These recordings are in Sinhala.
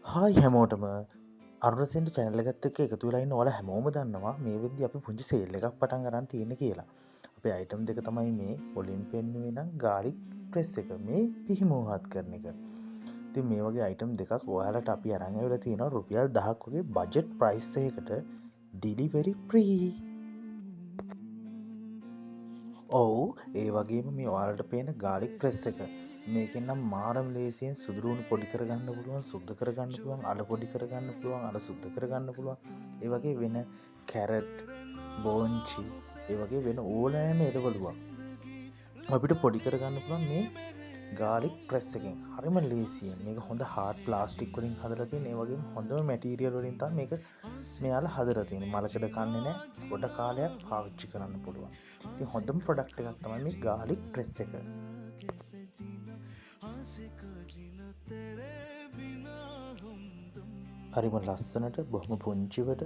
හායි හැමෝටම අරුණසෙන්ට චැනල් එකත් එක්ක එකතු වෙලා ඉන්න ඔයාලා හැමෝම දන්නවා මේ වෙද්දි අපි පුංචි සේල් එකක් පටන් ගන්න තියෙන කියලා. අපේ අයිටම් දෙක තමයි මේ පොලින් පෙන්නුවේ නම් ගාලික් ප්‍රෙස් එක මේ පිහිමෝහත් කරන එක. ඉතින් මේ වගේ අයිටම් දෙකක් ඔයාලට අපි අරන් ඇවිල්ලා තියෙනවා රුපියල් 1000ක් වගේ බජට් ප්‍රයිස් එකකට ඩිලිවරි ෆ්‍රී. ඔව් ඒ වගේම මේ ඔයාලට පේන ගාලික් ප්‍රෙස් එක මේකෙන් නම් මාරම ලේසියෙන් සුදුරුවුණු පොඩි කරගන්න පුළුවන් සුද්ධ කරගන්න පුළුවන් අඩ පොඩි කරගන්න පුළුවන් අඩ සුද්ධ කරගන්න පුළුවන් ඒ වගේ වෙන කැරට් බෝංචි ඒ වගේ වෙන ඕනෑම එළවලුවක් අපිට පොඩි කරගන්න පුළුවන් මේ ගාලික් ප්‍රෙස් එකෙන්. හරිම ලේසියෙන් මේක හොඳ හાર્ඩ් ප්ලාස්ටික් වලින් හදලා තියෙන ඒ වගේම හොඳම මැටීරියල් වලින් තමයි මේක මෙයාලා හදලා තියෙන්නේ. මලකඩ කන්නේ නැහැ. ගොඩ කාලයක් පාවිච්චි කරන්න පුළුවන්. ඉතින් හොඳම ප්‍රොඩක්ට් එකක් තමයි මේ ගාලික් ප්‍රෙස් එක. හරිම ලස්සනට බොහොම පුංචිවට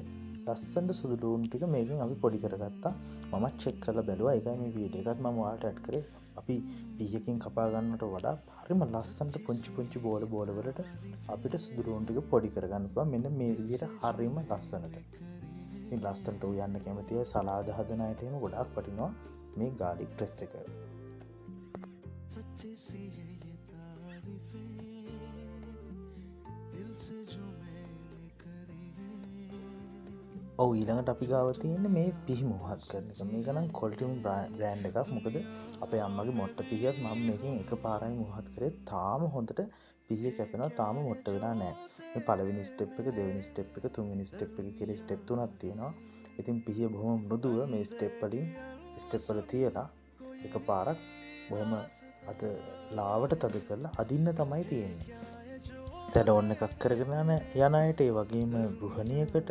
ලස්සනට සුදු ලූණු ටික මේකෙන් අපි පොඩි කරගත්තා. මම චෙක් කරලා බැලුවා. ඒකයි මේ වීඩියෝ එකත් මම ඔයාලට ඇඩ් කරේ. අපි පීයකින් කපා ගන්නට වඩා හරිම ලස්සනට පුංචි පුංචි බෝල වලට අපිට සුදු ලූණු ටික පොඩි කරගන්න පුළුවන්. මෙන්න මේ විදිහට හරිම ලස්සනට. ඉතින් ලස්සනට උයන්න කැමති අය සලාද හදන අයට එහෙම ගොඩාක් වටිනවා මේ ගාලික් ප්‍රෙස් එක. सच्चे सी है ये तारीफें दिल से जो मैंने करी है. ඔව් ඊළඟට අපි ගාව තියෙන්නේ මේ පිහි මොහත් කරන එක. මේක නම් ක්වොලිටිම බ්‍රෑන්ඩ් එකක්. මොකද අපේ අම්මගේ මොට්ට පිහියත් මම මේකෙන් එකපාරයි මොහත් කරේ. තාම හොඳට පිහිය කැපෙනවා. තාම මොට්ට වෙලා නැහැ. මේ පළවෙනි ස්ටෙප් එක, දෙවෙනි ස්ටෙප් එක, තුන්වෙනි ස්ටෙප් එක කියලා ස්ටෙප් තුනක් තියෙනවා. ඉතින් පිහිය බොහොම මෘදුව මේ ස්ටෙප් වල තියලා එකපාරක් බොහොම අත ලාවට තද කරලා අදින්න තමයි තියෙන්නේ. සැලෝන් එකක් කරගෙන යන අයට ඒ වගේම ගෘහණියකට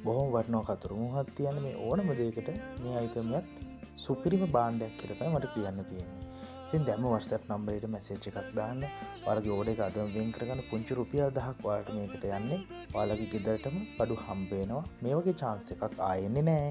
බොහොම වටිනා කතරු මුහත් තියන මේ ඕනම දෙයකට මේ අයිටම් එකත් සුපිරිම භාණ්ඩයක් කියලා තමයි මට කියන්න තියෙන්නේ. ඉතින් දැන්ම WhatsApp නම්බර් එකට මැසේජ් එකක් දාන්න. ඔයාලගේ ඕඩර් එක අදම වෙන් කරගන්න පුංචි රුපියල් 1000ක් ඔයාලට මේකට යන්නේ. ඔයාලගේ ගෙදරටම බඩු හම්බ වෙනවා. මේ වගේ chance එකක් ආයෙන්නේ නැහැ.